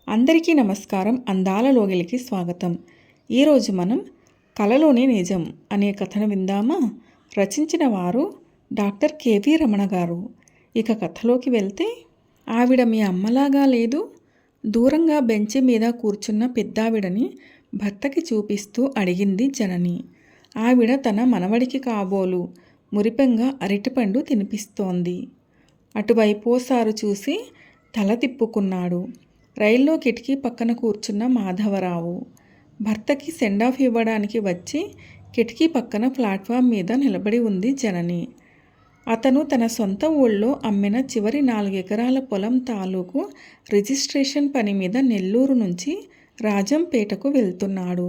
అందరికీ నమస్కారం. అందాల లోగిలికి స్వాగతం. ఈరోజు మనం కలలోని నిజం అనే కథను విందామా? రచించిన వారు డాక్టర్ కేవి రమణ గారు. ఇక కథలోకి వెళ్తే, ఆవిడ మీ అమ్మలాగా లేదు. దూరంగా బెంచి మీద కూర్చున్న పెద్దావిడని భర్తకి చూపిస్తూ అడిగింది జనని. ఆవిడ తన మనవడికి కాబోలు మురిపెంగా అరటిపండు తినిపిస్తోంది. అటువైపోసారు చూసి తల తిప్పుకున్నాడు. రైల్లో కిటికీ పక్కన కూర్చున్న మాధవరావు భర్తకి సెండాఫ్ ఇవ్వడానికి వచ్చి కిటికీ పక్కన ప్లాట్ఫామ్ మీద నిలబడి ఉంది జనని. అతను తన సొంత ఊళ్ళో అమ్మిన చివరి 4 ఎకరాల పొలం తాలూకు రిజిస్ట్రేషన్ పని మీద నెల్లూరు నుంచి రాజంపేటకు వెళ్తున్నాడు.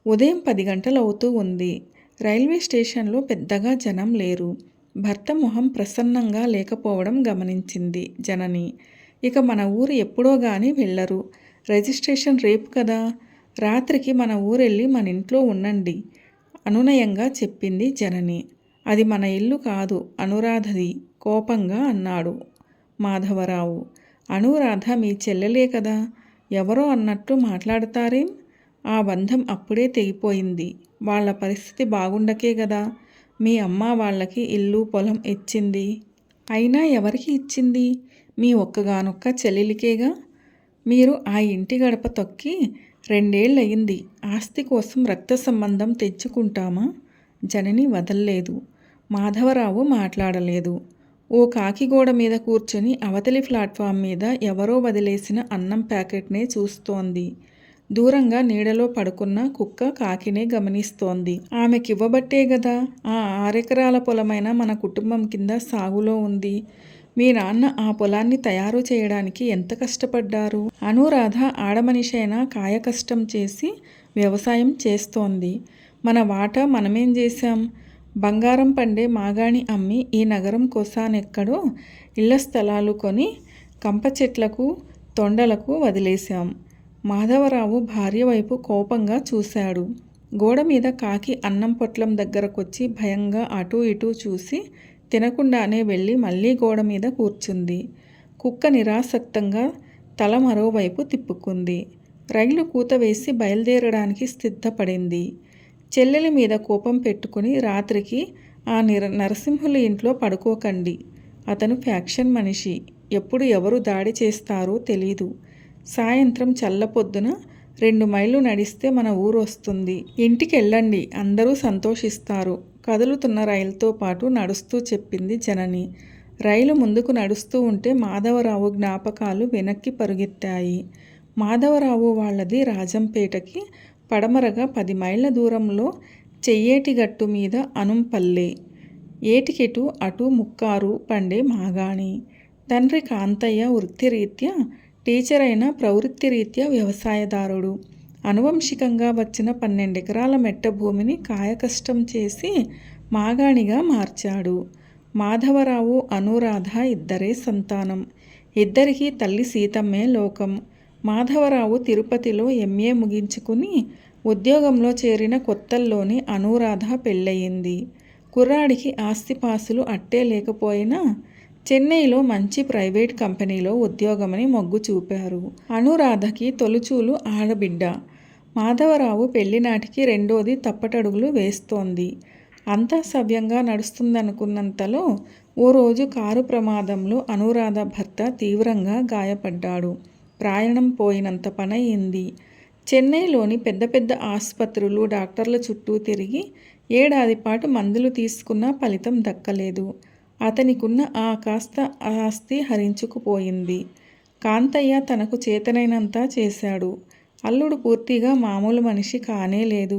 ఉదయం 10 గంటలవుతూ ఉంది. రైల్వే స్టేషన్లో పెద్దగా జనం లేరు. భర్త మొహం ప్రసన్నంగా లేకపోవడం గమనించింది జనని. ఇక మన ఊరు ఎప్పుడో గాని వెళ్ళరు. రిజిస్ట్రేషన్ రేపు కదా, రాత్రికి మన ఊరెళ్ళి మన ఇంట్లో ఉండండి అనునయంగా చెప్పింది జనని. అది మన ఇల్లు కాదు, అనురాధది కోపంగా అన్నాడు మాధవరావు. అనురాధ మీ చెల్లెలే కదా, ఎవరో అన్నట్టు మాట్లాడతారేం? ఆ బంధం అప్పుడే తెగిపోయింది. వాళ్ళ పరిస్థితి బాగుండకే కదా మీ అమ్మ వాళ్ళకి ఇల్లు పొలం ఇచ్చింది. అయినా ఎవరికి ఇచ్చింది? మీ ఒక్కగానొక్క చెల్లెలికేగా. మీరు ఆ ఇంటి గడప తొక్కి 2 ఏళ్ళయింది. ఆస్తి కోసం రక్త సంబంధం తెచ్చుకుంటామా? జనని వదల్లేదు. మాధవరావు మాట్లాడలేదు. ఓ కాకిగోడ మీద కూర్చొని అవతలి ప్లాట్ఫామ్ మీద ఎవరో వదిలేసిన అన్నం ప్యాకెట్నే చూస్తోంది. దూరంగా నీడలో పడుకున్న కుక్క కాకినే గమనిస్తోంది. ఆమెకివ్వబట్టే గదా ఆ 6 ఎకరాల పొలమైన మన కుటుంబం కింద సాగులో ఉంది. మీ నాన్న ఆ పొలాన్ని తయారు చేయడానికి ఎంత కష్టపడ్డారు? అనురాధ ఆడమనిషైనా కాయకష్టం చేసి వ్యవసాయం చేస్తోంది. మన వాటా మనమేం చేశాం? బంగారం పండే మాగాణి అమ్మి ఈ నగరం కొసానెక్కడో ఇళ్ల స్థలాలు కొని కంప చెట్లకు తొండలకు వదిలేశాం. మాధవరావు భార్య వైపు కోపంగా చూశాడు. గోడ మీద కాకి అన్నం పొట్లం దగ్గరకొచ్చి భయంగా అటూ ఇటూ చూసి తినకుండానే వెళ్ళి మళ్ళీ గోడ మీద కూర్చుంది. కుక్క నిరాసక్తంగా తల మరోవైపు తిప్పుకుంది. రైలు కూత వేసి బయలుదేరడానికి సిద్ధపడింది. చెల్లెలి మీద కోపం పెట్టుకుని రాత్రికి ఆ నరసింహుల ఇంట్లో పడుకోకండి. అతను ఫ్యాక్షన్ మనిషి. ఎప్పుడు ఎవరు దాడి చేస్తారో తెలీదు. సాయంత్రం చల్లపొద్దున 2 మైళ్ళు నడిస్తే మన ఊరు వస్తుంది. ఇంటికెళ్ళండి, అందరూ సంతోషిస్తారు. కదులుతున్న రైలుతో పాటు నడుస్తూ చెప్పింది జనని. రైలు ముందుకు నడుస్తూ ఉంటే మాధవరావు జ్ఞాపకాలు వెనక్కి పరుగెత్తాయి. మాధవరావు వాళ్ళది రాజంపేటకి పడమరగా 10 మైళ్ళ దూరంలో చెయ్యేటిగట్టు మీద అనుంపల్లె. ఏటికెటు అటు ముక్కారు పండే మాగాణి. తండ్రి కాంతయ్య వృత్తిరీత్యా టీచర్ అయిన ప్రవృత్తిరీత్యా వ్యవసాయదారుడు. అనువంశికంగా వచ్చిన 12 ఎకరాల మెట్ట భూమిని కాయకష్టం చేసి మాగాణిగా మార్చాడు. మాధవరావు అనురాధ ఇద్దరే సంతానం. ఇద్దరికీ తల్లి సీతమ్మే లోకం. మాధవరావు తిరుపతిలో ఎంఏ ముగించుకుని ఉద్యోగంలో చేరిన కొత్తల్లోనే అనురాధ పెళ్ళయింది. కుర్రాడికి ఆస్తిపాసులు అట్టే లేకపోయినా చెన్నైలో మంచి ప్రైవేట్ కంపెనీలో ఉద్యోగమని మొగ్గు చూపారు. అనురాధకి తొలుచూలు ఆడబిడ్డ. మాధవరావు పెళ్లినాటికి రెండోది తప్పటడుగులు వేస్తోంది. అంతా సవ్యంగా నడుస్తుందనుకున్నంతలో ఓ రోజు కారు ప్రమాదంలో అనురాధ భర్త తీవ్రంగా గాయపడ్డాడు. ప్రాణం పోయినంత పనయింది. చెన్నైలోని పెద్ద పెద్ద ఆసుపత్రులు డాక్టర్ల చుట్టూ తిరిగి 1 ఏడాది పాటు మందులు తీసుకున్నా ఫలితం దక్కలేదు. అతనికున్న ఆ కాస్త ఆస్తి హరించుకుపోయింది. కాంతయ్య తనకు చేతనైనంతా చేశాడు. అల్లుడు పూర్తిగా మామూలు మనిషి కానే లేదు.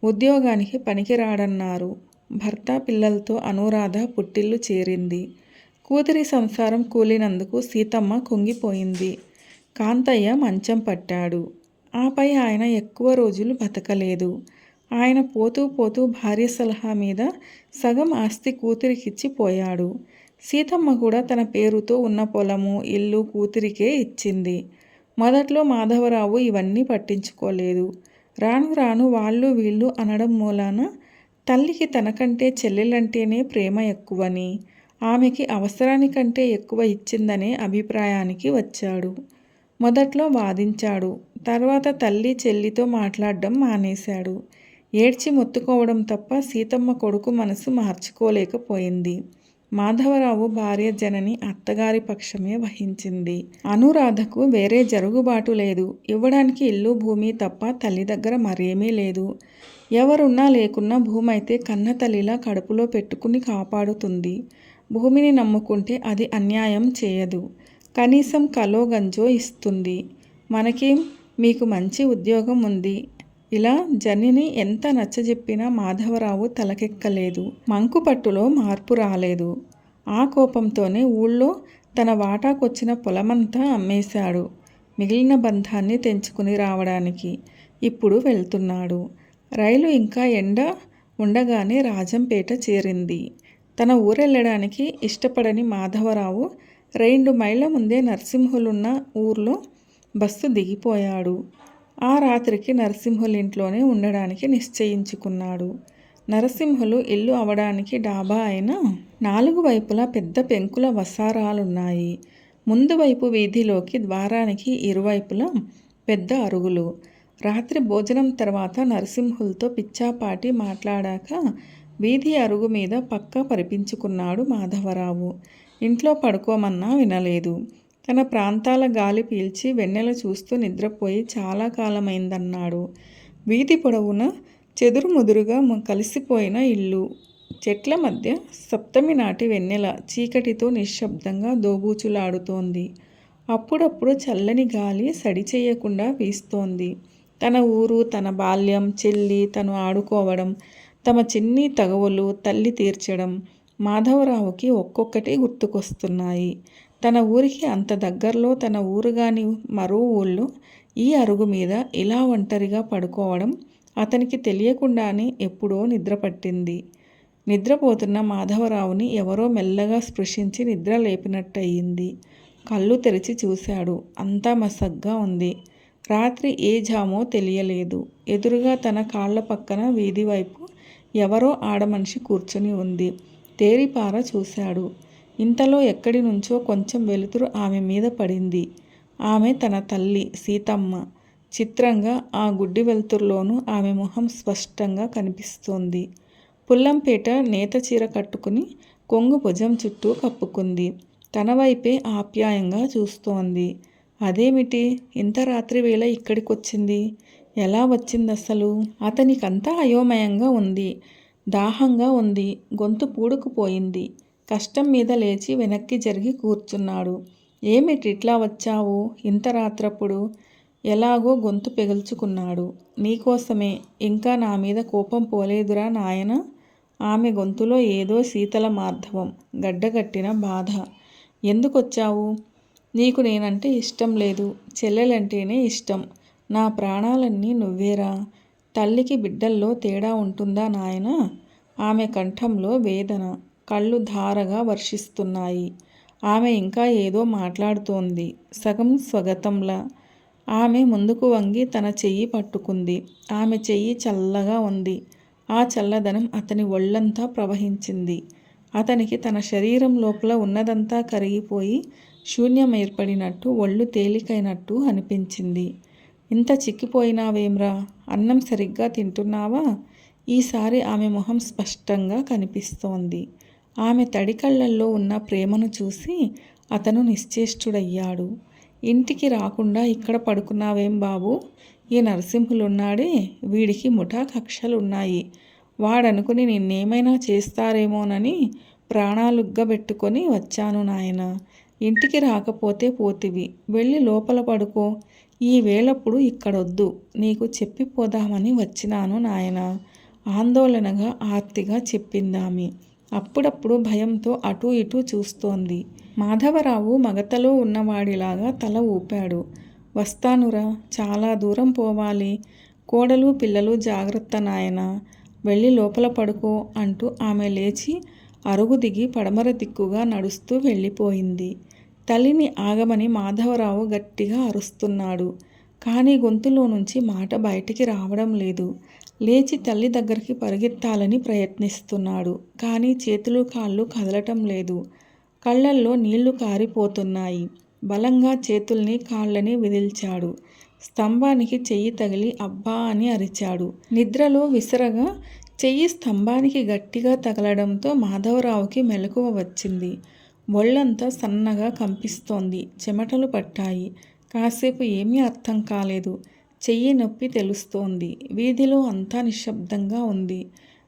ఉద్యోగానికి పనికిరాడన్నారు. భర్త పిల్లలతో అనురాధ పుట్టిల్లు చేరింది. కూతురి సంసారం కూలినందుకు సీతమ్మ కుంగిపోయింది. కాంతయ్య మంచం పట్టాడు. ఆపై ఆయన ఎక్కువ రోజులు బతకలేదు. ఆయన పోతూ పోతూ భార్య సలహా మీద సగం ఆస్తి కూతురికిచ్చి పోయాడు. సీతమ్మ కూడా తన పేరుతో ఉన్న పొలము ఇల్లు కూతురికే ఇచ్చింది. మొదట్లో మాధవరావు ఇవన్నీ పట్టించుకోలేదు. రాను రాను వాళ్ళు వీళ్ళు అనడం మూలాన తల్లికి తనకంటే చెల్లెలంటేనే ప్రేమ ఎక్కువని, ఆమెకి అవసరానికంటే ఎక్కువ ఇచ్చిందనే అభిప్రాయానికి వచ్చాడు. మొదట్లో వాదించాడు. తర్వాత తల్లి చెల్లితో మాట్లాడడం మానేశాడు. ఏడ్చి మొత్తుకోవడం తప్ప సీతమ్మ కొడుకు మనసు మార్చుకోలేకపోయింది. మాధవరావు భార్య జనని అత్తగారి పక్షమే వహించింది. అనురాధకు వేరే జరుగుబాటు లేదు. ఇవ్వడానికి ఇల్లు భూమి తప్ప తల్లి దగ్గర మరేమీ లేదు. ఎవరున్నా లేకున్నా భూమి అయితే కన్న తల్లిలా కడుపులో పెట్టుకుని కాపాడుతుంది. భూమిని నమ్ముకుంటే అది అన్యాయం చేయదు. కనీసం కలో గంజో ఇస్తుంది. మనకేం, మీకు మంచి ఉద్యోగం ఉంది. ఇలా జనిని ఎంత నచ్చజెప్పినా మాధవరావు తలకెక్కలేదు. మంకుపట్టులో మార్పు రాలేదు. ఆ కోపంతోనే ఊళ్ళో తన వాటాకొచ్చిన పొలమంతా అమ్మేశాడు. మిగిలిన బంధాన్ని తెంచుకుని రావడానికి ఇప్పుడు వెళ్తున్నాడు. రైలు ఇంకా ఎండ ఉండగానే రాజంపేట చేరింది. తన ఊరెళ్ళడానికి ఇష్టపడని మాధవరావు 2 మైళ్ళ ముందే నరసింహులున్న ఊర్లో బస్సు దిగిపోయాడు. ఆ రాత్రికి నరసింహులింట్లోనే ఉండడానికి నిశ్చయించుకున్నాడు. నరసింహులు ఇల్లు అవడానికి డాబా అయినా 4 వైపులా పెద్ద పెంకుల వసారాలున్నాయి. ముందు వైపు వీధిలోకి ద్వారానికి ఇరువైపులా పెద్ద అరుగులు. రాత్రి భోజనం తర్వాత నరసింహులతో పిచ్చాపాటి మాట్లాడాక వీధి అరుగు మీద పక్క పరిపించుకున్నాడు మాధవరావు. ఇంట్లో పడుకోమన్నా వినలేదు. తన ప్రాంతాల గాలి పీల్చి వెన్నెల చూస్తూ నిద్రపోయి చాలా కాలమైందన్నాడు. వీధి పొడవున చెదురుముదురుగా కలిసిపోయిన ఇల్లు. చెట్ల మధ్య సప్తమి నాటి వెన్నెల చీకటితో నిశ్శబ్దంగా దోబూచులాడుతోంది. అప్పుడప్పుడు చల్లని గాలి సడి చేయకుండా వీస్తోంది. తన ఊరు, తన బాల్యం, చెల్లి, తను ఆడుకోవడం, తమ చిన్ని తగవులు తల్లి తీర్చడం మాధవరావుకి ఒక్కొక్కటి గుర్తుకొస్తున్నాయి. తన ఊరికి అంత దగ్గరలో తన ఊరుగాని మరో ఊళ్ళో ఈ అరుగు మీద ఇలా ఒంటరిగా పడుకోవడం అతనికి తెలియకుండానే ఎప్పుడో నిద్రపట్టింది. నిద్రపోతున్న మాధవరావుని ఎవరో మెల్లగా స్పృశించి నిద్ర లేపినట్టయింది. కళ్ళు తెరిచి చూశాడు. అంతా మసగ్గా ఉంది. రాత్రి ఏ జామో తెలియలేదు. ఎదురుగా తన కాళ్ల పక్కన వీధి వైపు ఎవరో ఆడమనిషి కూర్చుని ఉంది. తేరిపార చూశాడు. ఇంతలో ఎక్కడి నుంచో కొంచెం వెలుతురు ఆమె మీద పడింది. ఆమె తన తల్లి సీతమ్మ. చిత్రంగా ఆ గుడ్డి వెలుతురులోనూ ఆమె మొహం స్పష్టంగా కనిపిస్తోంది. పుల్లంపేట నేత చీర కట్టుకుని కొంగు భుజం చుట్టూ కప్పుకుంది. తన వైపే ఆప్యాయంగా చూస్తోంది. అదేమిటి ఇంత రాత్రి వేళ ఇక్కడికొచ్చింది? ఎలా వచ్చిందసలు? అతనికంతా అయోమయంగా ఉంది. దాహంగా ఉంది. గొంతు పూడుకుపోయింది. కష్టం మీద లేచి వెనక్కి జరిగి కూర్చున్నాడు. ఏమిటిట్లా వచ్చావు ఇంత రాత్రప్పుడు? ఎలాగో గొంతు పెగల్చుకున్నాడు. నీకోసమే. ఇంకా నా మీద కోపం పోలేదురా నాయన? ఆమె గొంతులో ఏదో శీతల మార్ధవం, గడ్డగట్టిన బాధ. ఎందుకొచ్చావు? నీకు నేనంటే ఇష్టం లేదు. చెల్లెలంటేనే ఇష్టం. నా ప్రాణాలన్నీ నువ్వేరా. తల్లికి బిడ్డల్లో తేడా ఉంటుందా నాయనా? ఆమె కంఠంలో వేదన. కళ్ళు ధారగా వర్షిస్తున్నాయి. ఆమె ఇంకా ఏదో మాట్లాడుతోంది, సగం స్వగతంలా. ఆమె ముందుకు వంగి తన చెయ్యి పట్టుకుంది. ఆమె చెయ్యి చల్లగా ఉంది. ఆ చల్లదనం అతని ఒళ్ళంతా ప్రవహించింది. అతనికి తన శరీరం లోపల ఉన్నదంతా కరిగిపోయి శూన్యం ఏర్పడినట్టు, ఒళ్ళు తేలికైనట్టు అనిపించింది. ఇంత చిక్కిపోయినావేమ్రా? అన్నం సరిగ్గా తింటున్నావా? ఈసారి ఆమె మొహం స్పష్టంగా కనిపిస్తోంది. ఆమె తడి కళ్ళల్లో ఉన్న ప్రేమను చూసి అతను నిశ్చేష్టుడయ్యాడు. ఇంటికి రాకుండా ఇక్కడ పడుకున్నావేం బాబు? ఈ నరసింహులున్నాడే, వీడికి ముఠా కక్షలున్నాయి. వాడనుకుని నిన్నేమైనా చేస్తారేమోనని ప్రాణాలుగ్గబెట్టుకొని వచ్చాను నాయన. ఇంటికి రాకపోతే పోతివి. వెళ్ళి లోపల పడుకో. ఈ వేళప్పుడు ఇక్కడొద్దు. నీకు చెప్పిపోదామని వచ్చినాను నాయన. ఆందోళనగా ఆర్తిగా చెప్పిందామె. అప్పుడప్పుడు భయంతో అటూ ఇటూ చూస్తోంది. మాధవరావు మగతలో ఉన్నవాడిలాగా తల ఊపాడు. వస్తానురా, చాలా దూరం పోవాలి. కోడలు పిల్లలు జాగ్రత్త నాయనా. వెళ్ళి లోపల పడుకో అంటూ ఆమె లేచి అరుగు దిగి పడమర దిక్కుగా నడుస్తూ వెళ్ళిపోయింది. తల్లిని ఆగమని మాధవరావు గట్టిగా అరుస్తున్నాడు. కానీ గొంతులో నుంచి మాట బయటికి రావడం లేదు. లేచి తల్లి దగ్గరికి పరిగెత్తాలని ప్రయత్నిస్తున్నాడు. కానీ చేతులు కాళ్ళు కదలటం లేదు. కళ్ళల్లో నీళ్లు కారిపోతున్నాయి. బలంగా చేతుల్ని కాళ్ళని విదిల్చాడు. స్తంభానికి చెయ్యి తగిలి అబ్బా అని అరిచాడు. నిద్రలో విసరగా చెయ్యి స్తంభానికి గట్టిగా తగలడంతో మాధవరావుకి మెలకువ వచ్చింది. ఒళ్ళంతా సన్నగా కంపిస్తోంది. చెమటలు పట్టాయి. కాసేపు ఏమీ అర్థం కాలేదు. చెయ్యి నొప్పి తెలుస్తోంది. వీధిలో అంతా నిశ్శబ్దంగా ఉంది.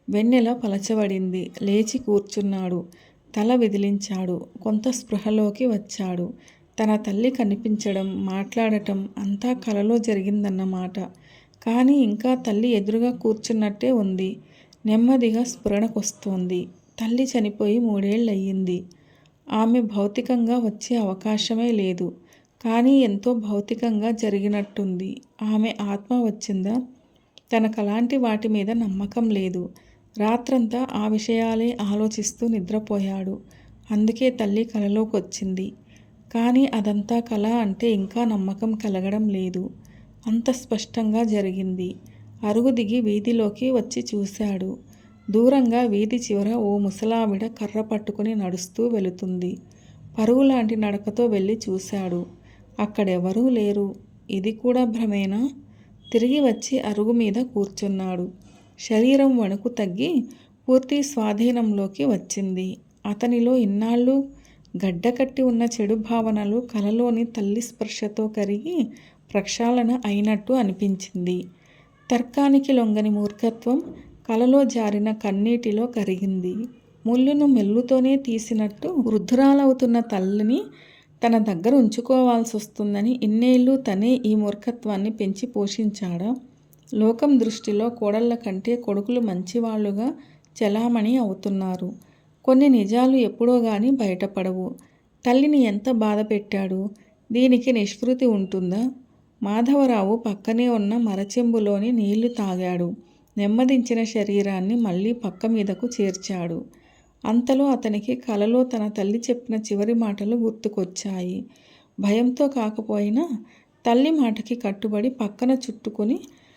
వెన్నెల పలచబడింది. లేచి కూర్చున్నాడు. తల విదిలించాడు. కొంత స్పృహలోకి వచ్చాడు. తన తల్లి కనిపించడం, మాట్లాడటం అంతా కలలో జరిగిందన్నమాట. కానీ ఇంకా తల్లి ఎదురుగా కూర్చున్నట్టే ఉంది. నెమ్మదిగా స్ఫురణకొస్తోంది. తల్లి చనిపోయి 3 ఏళ్ళయ్యింది. ఆమె భౌతికంగా వచ్చే అవకాశమే లేదు. కానీ ఎంతో భౌతికంగా జరిగినట్టుంది. ఆమె ఆత్మ వచ్చిందా? తనకలాంటి వాటి మీద నమ్మకం లేదు. రాత్రంతా ఆ విషయాలే ఆలోచిస్తూ నిద్రపోయాడు. అందుకే తల్లి కలలోకొచ్చింది. కానీ అదంతా కల అంటే ఇంకా నమ్మకం కలగడం లేదు. అంత స్పష్టంగా జరిగింది. అరుగు దిగి వీధిలోకి వచ్చి చూశాడు. దూరంగా వీధి చివర ఓ ముసలావిడ కర్ర పట్టుకుని నడుస్తూ వెళుతుంది. పరుగులాంటి నడకతో వెళ్ళి చూశాడు. అక్కడెవరూ లేరు. ఇది కూడా భ్రమేనా? తిరిగి వచ్చి అరుగు మీద కూర్చున్నాడు. శరీరం వణుకు తగ్గి పూర్తి స్వాధీనంలోకి వచ్చింది. అతనిలో ఇన్నాళ్ళు గడ్డకట్టి ఉన్న చెడు భావనలు కలలోని తల్లి స్పర్శతో కరిగి ప్రక్షాళన అయినట్టు అనిపించింది. తర్కానికి లొంగని మూర్ఖత్వం కలలో జారిన కన్నీటిలో కరిగింది. ముళ్ళును మెల్లుతోనే తీసినట్టు వృద్ధురాలవుతున్న తల్లిని తన దగ్గర ఉంచుకోవాల్సి వస్తుందని ఇన్నేళ్ళు తనే ఈ మూర్ఖత్వాన్ని పెంచి పోషించాడా? లోకం దృష్టిలో కోడళ్ల కంటే కొడుకులు మంచివాళ్లుగా చలామణి అవుతున్నారు. కొన్ని నిజాలు ఎప్పుడో గాని బయటపడవు. తల్లిని ఎంత బాధ పెట్టాడు? దీనికి నిష్కృతి ఉంటుందా? మాధవరావు పక్కనే ఉన్న మరచెంబులోని నీళ్లు తాగాడు. నెమ్మదించిన శరీరాన్ని మళ్ళీ పక్క మీదకు చేర్చాడు. అంతలో అతనికి కలలో తన తల్లి చెప్పిన చివరి మాటలు గుర్తుకొచ్చాయి. భయంతో కాకపోయినా తల్లి మాటకి కట్టుబడి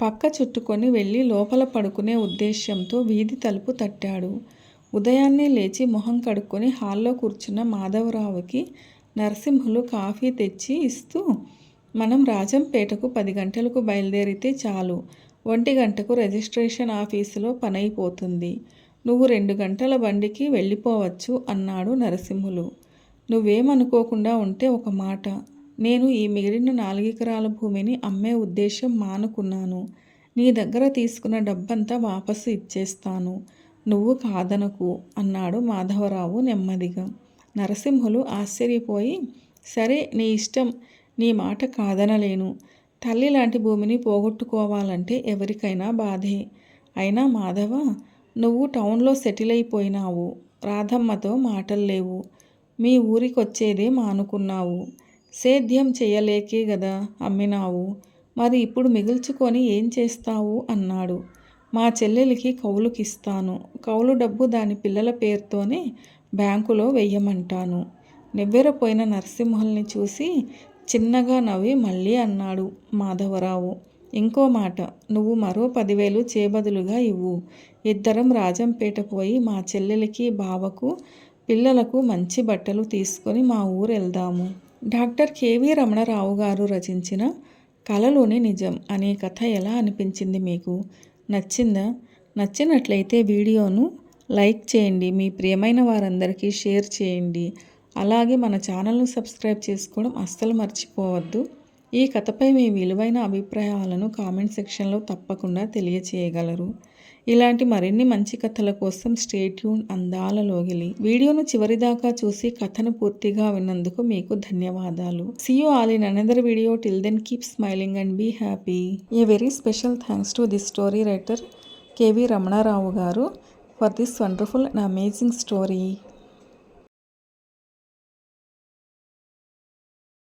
పక్క చుట్టుకొని వెళ్ళి లోపల పడుకునే ఉద్దేశ్యంతో వీధి తలుపు తట్టాడు. ఉదయాన్నే లేచి మొహం కడుక్కొని హాల్లో కూర్చున్న మాధవరావుకి నరసింహులు కాఫీ తెచ్చి ఇస్తూ, మనం రాజంపేటకు 10 గంటలకు బయలుదేరితే చాలు. 1 గంటకు రిజిస్ట్రేషన్ ఆఫీసులో పనైపోతుంది. నువ్వు 2 గంటల బండికి వెళ్ళిపోవచ్చు అన్నాడు నరసింహులు. నువ్వేమనుకోకుండా ఉంటే ఒక మాట. నేను ఈ మిగిలిన 4 ఎకరాల భూమిని అమ్మే ఉద్దేశం మానుకున్నాను. నీ దగ్గర తీసుకున్న డబ్బంతా వాపసు ఇచ్చేస్తాను. నువ్వు కాదనకు అన్నాడు మాధవరావు నెమ్మదిగా. నరసింహులు ఆశ్చర్యపోయి, సరే నీ ఇష్టం, నీ మాట కాదనలేను. తల్లి లాంటి భూమిని పోగొట్టుకోవాలంటే ఎవరికైనా బాధే. అయినా మాధవ, నువ్వు టౌన్లో సెటిల్ అయిపోయినావు. రాధమ్మతో మాటలు లేవు. మీ ఊరికొచ్చేదే మానుకున్నావు. సేద్యం చెయ్యలేకే గదా అమ్మినావు. మరి ఇప్పుడు మిగుల్చుకొని ఏం చేస్తావు అన్నాడు. మా చెల్లెలికి కౌలుకిస్తాను. కౌలు డబ్బు దాని పిల్లల పేరుతోనే బ్యాంకులో వెయ్యమంటాను. నివ్వెరపోయిన నరసింహుల్ని చూసి చిన్నగా నవ్వి మళ్ళీ అన్నాడు మాధవరావు. ఇంకో మాట, నువ్వు మరో 10,000 చేబదులుగా ఇవ్వు. ఇద్దరం రాజంపేట పోయి మా చెల్లెలికి, బావకు, పిల్లలకు మంచి బట్టలు తీసుకొని మా ఊరు వెళ్దాము. డాక్టర్ కేవీ రమణరావు గారు రచించిన కలలోని నిజం అనే కథ ఎలా అనిపించింది మీకు? నచ్చిందా? నచ్చినట్లయితే వీడియోను లైక్ చేయండి. మీ ప్రియమైన వారందరికీ షేర్ చేయండి. అలాగే మన ఛానల్ను సబ్స్క్రైబ్ చేసుకోవడం అస్సలు మర్చిపోవద్దు. ఈ కథపై మీ విలువైన అభిప్రాయాలను కామెంట్ సెక్షన్లో తప్పకుండా తెలియచేయగలరు. ఇలాంటి మరిన్ని మంచి కథల కోసం స్టే ట్యూన్ అందాల లోగిలి. వీడియోను చివరిదాకా చూసి కథను పూర్తిగా విన్నందుకు మీకు ధన్యవాదాలు. See you all in another video. Till then, keep smiling and be happy. A very special thanks to this story writer KV Ramanarao garu for this wonderful and amazing story.